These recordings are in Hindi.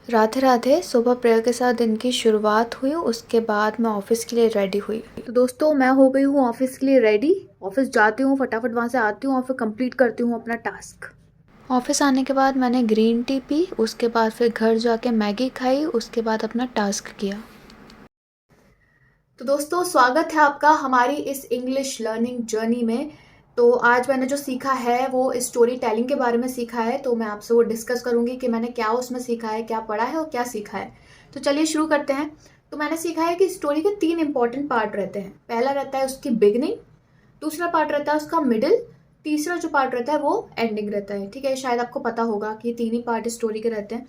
राधे राधे। सुबह प्रेयर के साथ दिन की शुरुआत हुई, उसके बाद मैं ऑफिस के लिए रेडी हुई। तो दोस्तों मैं हो गई हूँ ऑफिस के लिए रेडी। ऑफिस जाती हूँ, फटाफट वहाँ से आती हूँ और फिर कंप्लीट करती हूँ अपना टास्क। ऑफिस आने के बाद मैंने ग्रीन टी पी, उसके बाद फिर घर जाके मैगी खाई, उसके बाद अपना टास्क किया। तो दोस्तों स्वागत है आपका हमारी इस इंग्लिश लर्निंग जर्नी में। तो आज मैंने जो सीखा है वो स्टोरी टेलिंग के बारे में सीखा है, तो मैं आपसे वो डिस्कस करूंगी कि मैंने क्या उसमें सीखा है, क्या पढ़ा है और क्या सीखा है। तो चलिए शुरू करते हैं। तो मैंने सीखा है कि स्टोरी के 3 इंपॉर्टेंट पार्ट रहते हैं। पहला रहता है उसकी बिगनिंग, दूसरा पार्ट रहता है उसका मिडिल, तीसरा जो पार्ट रहता है वो एंडिंग रहता है। ठीक है, शायद आपको पता होगा कि 3 ही पार्ट स्टोरी के रहते हैं।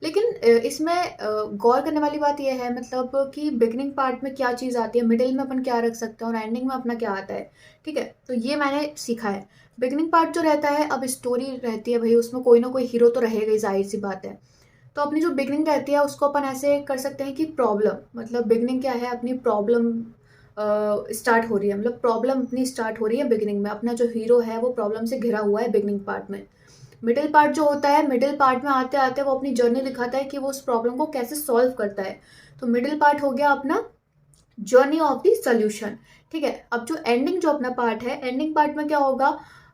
लेकिन इसमें गौर करने वाली बात यह है, मतलब कि बिगनिंग पार्ट में क्या चीज़ आती है, मिडिल में अपन क्या रख सकते हैं और एंडिंग में अपना क्या आता है। ठीक है, तो ये मैंने सीखा है। बिगनिंग पार्ट जो रहता है, अब स्टोरी रहती है भाई, उसमें कोई ना कोई हीरो तो रहेगा ही, जाहिर सी बात है। तो अपनी जो बिगनिंग रहती है उसको अपन ऐसे कर सकते हैं कि प्रॉब्लम, मतलब बिगनिंग क्या है, अपनी प्रॉब्लम स्टार्ट हो रही है, मतलब प्रॉब्लम अपनी स्टार्ट हो रही है बिगनिंग में। अपना जो हीरो है वो प्रॉब्लम से घिरा हुआ है बिगनिंग पार्ट में। मिडिल पार्ट जो होता है, मिडिल पार्ट में आते आते वो अपनी जर्नी दिखाता है कि वो उस प्रॉब्लम को कैसे सॉल्व करता है। तो मिडिल पार्ट हो गया अपना जर्नी ऑफ द सोल्यूशन। ठीक है, अब जो एंडिंग जो अपना पार्ट है, एंडिंग पार्ट में क्या होगा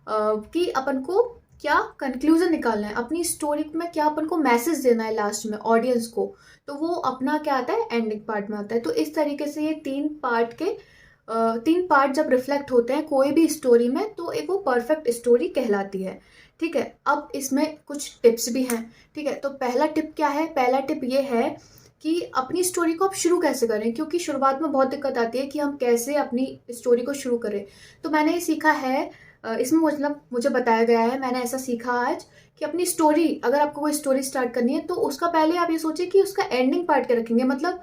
कि अपन को क्या कंक्लूजन निकालना है, अपनी स्टोरी में क्या अपन को मैसेज देना है लास्ट में ऑडियंस को। तो वो अपना क्या आता है, एंडिंग पार्ट में आता है। तो इस तरीके से ये 3 पार्ट जब रिफ्लेक्ट होते हैं कोई भी स्टोरी में, तो एक वो परफेक्ट स्टोरी कहलाती है। ठीक है, अब इसमें कुछ टिप्स भी हैं। ठीक है, तो पहला टिप क्या है, पहला टिप ये है कि अपनी स्टोरी को आप शुरू कैसे करें, क्योंकि शुरुआत में बहुत दिक्कत आती है कि हम कैसे अपनी स्टोरी को शुरू करें। तो मैंने ये सीखा है, इसमें मतलब मुझे बताया गया है, मैंने ऐसा सीखा आज कि अपनी स्टोरी, अगर आपको कोई स्टोरी स्टार्ट करनी है तो उसका पहले आप ये सोचिए कि उसका एंडिंग पार्ट क्या रखेंगे। मतलब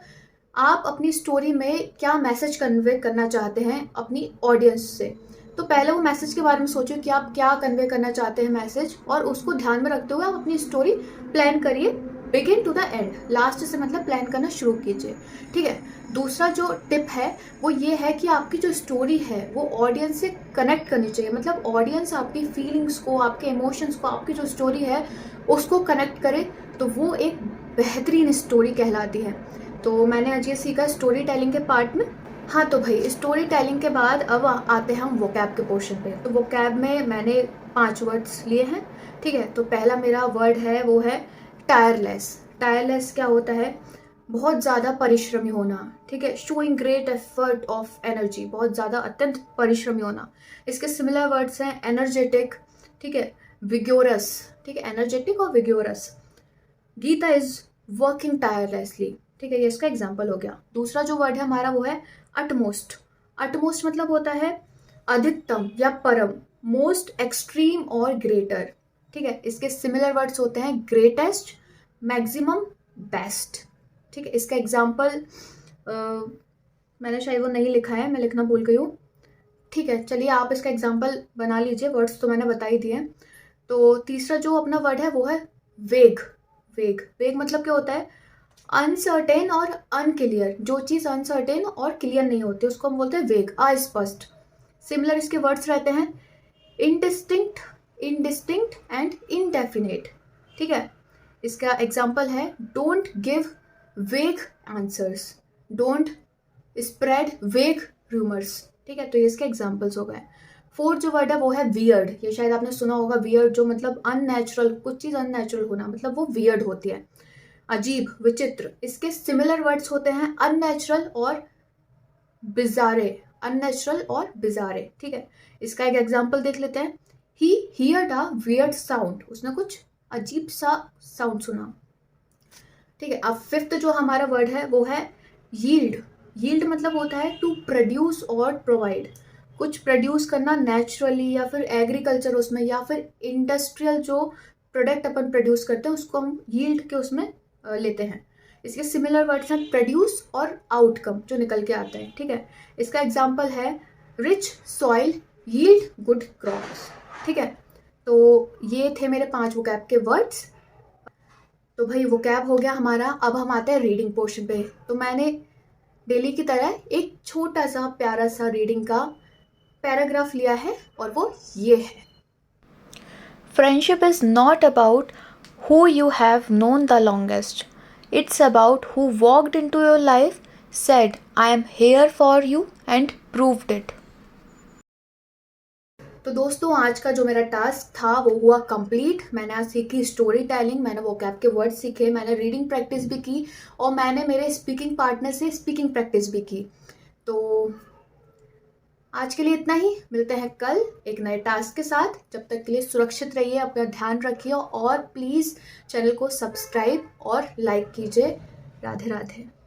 आप अपनी स्टोरी में क्या मैसेज कन्वे करना चाहते हैं अपनी ऑडियंस से। तो पहले वो मैसेज के बारे में सोचो कि आप क्या कन्वे करना चाहते हैं मैसेज, और उसको ध्यान में रखते हुए आप अपनी स्टोरी प्लान करिए begin to the end, last से मतलब प्लान करना शुरू कीजिए। ठीक है, दूसरा जो टिप है वो ये है कि आपकी जो स्टोरी है वो ऑडियंस से कनेक्ट करनी चाहिए। मतलब ऑडियंस आपकी फीलिंग्स को, आपके इमोशंस को, आपकी जो स्टोरी है उसको कनेक्ट करे, तो वो एक बेहतरीन स्टोरी कहलाती है। तो मैंने आज ये सीखा स्टोरी टेलिंग के पार्ट में। हाँ, तो भाई स्टोरी टेलिंग के बाद अब आते हैं हम वोकैब के पोर्शन पे। तो वोकैब में मैंने 5 वर्ड्स लिए हैं। ठीक है, तो पहला मेरा वर्ड है वो है टायरलेस। टायरलेस क्या होता है, बहुत ज़्यादा परिश्रमी होना। ठीक है, showing great effort of energy, बहुत ज़्यादा अत्यंत परिश्रमी होना। इसके सिमिलर वर्ड्स हैं एनर्जेटिक, ठीक है, विग्योरस। ठीक है, एनर्जेटिक और vigorous. Geeta is working tirelessly. ठीक है, ये इसका एग्जाम्पल हो गया। दूसरा जो वर्ड है हमारा वो है अटमोस्ट। अटमोस्ट मतलब होता है अधिकतम या परम, मोस्ट, एक्सट्रीम और ग्रेटर। ठीक है, इसके सिमिलर वर्ड्स होते हैं ग्रेटेस्ट, मैक्सिमम, बेस्ट। ठीक है, इसका एग्जाम्पल मैंने शायद वो नहीं लिखा है, मैं लिखना भूल गई हूँ। ठीक है, चलिए आप इसका एग्जाम्पल बना लीजिए, वर्ड्स तो मैंने बता ही दिए। तो तीसरा जो अपना वर्ड है वो है वेग। वेग, वेग मतलब क्या होता है, अनसर्टेन और अनक्लियर। जो चीज़ अनसर्टेन और क्लियर नहीं होती उसको हम बोलते हैं वेग, अस्पष्ट। सिमिलर इसके वर्ड्स रहते हैं इनडिस्टिंक्ट, इनडिस्टिंक्ट एंड इनडेफिनेट। ठीक है, इसका एग्जाम्पल है डोंट गिव वेग आंसर्स, डोंट स्प्रेड वेग रूमर्स। ठीक है, तो ये इसके एग्जाम्पल्स हो गए। फोर्थ जो वर्ड है वो है वियर्ड। ये शायद आपने सुना होगा, वियर्ड जो मतलब अननेचुरल, कुछ चीज़ अननेचुरल होना, मतलब वो वियर्ड होती है, अजीब, विचित्र। इसके सिमिलर वर्ड्स होते हैं अननेचुरल और बिजारे, अननेचुरल और बिजारे। ठीक है, इसका एक एग्जाम्पल देख लेते हैं। ही हियर्ड अ वियर्ड साउंड, उसने कुछ अजीब सा साउंड सुना। ठीक है, अब फिफ्थ जो हमारा वर्ड है वो है यील्ड। यील्ड मतलब होता है टू प्रोड्यूस और प्रोवाइड, कुछ प्रोड्यूस करना नेचुरली या फिर एग्रीकल्चर उसमें, या फिर इंडस्ट्रियल जो प्रोडक्ट अपन प्रोड्यूस करते हैं उसको हम यील्ड के उसमें लेते हैं। इसके सिमिलर वर्ड्स हैं प्रोड्यूस और आउटकम जो निकल के आता है। ठीक है, इसका एग्जाम्पल है rich soil yield good crops. ठीक है, तो ये थे मेरे 5 वोकैब के वर्ड्स। तो भाई वो कैब हो गया हमारा। अब हम आते हैं रीडिंग पोर्शन पे। तो मैंने डेली की तरह एक छोटा सा प्यारा सा रीडिंग का पैराग्राफ लिया है और वो ये है। Friendship is not about who you have known the longest, It's about who walked into your life, said, I am here for you and proved it. तो दोस्तों आज का जो मेरा टास्क था वो हुआ कंप्लीट। मैंने आज सीखी स्टोरी टेलिंग, मैंने वोकैब के वर्ड सीखे, मैंने रीडिंग प्रैक्टिस भी की और मैंने मेरे स्पीकिंग पार्टनर से स्पीकिंग प्रैक्टिस भी की। तो आज के लिए इतना ही, मिलते हैं कल एक नए टास्क के साथ। जब तक के लिए सुरक्षित रहिए, अपना ध्यान रखिए और प्लीज़ चैनल को सब्सक्राइब और लाइक कीजिए। राधे राधे।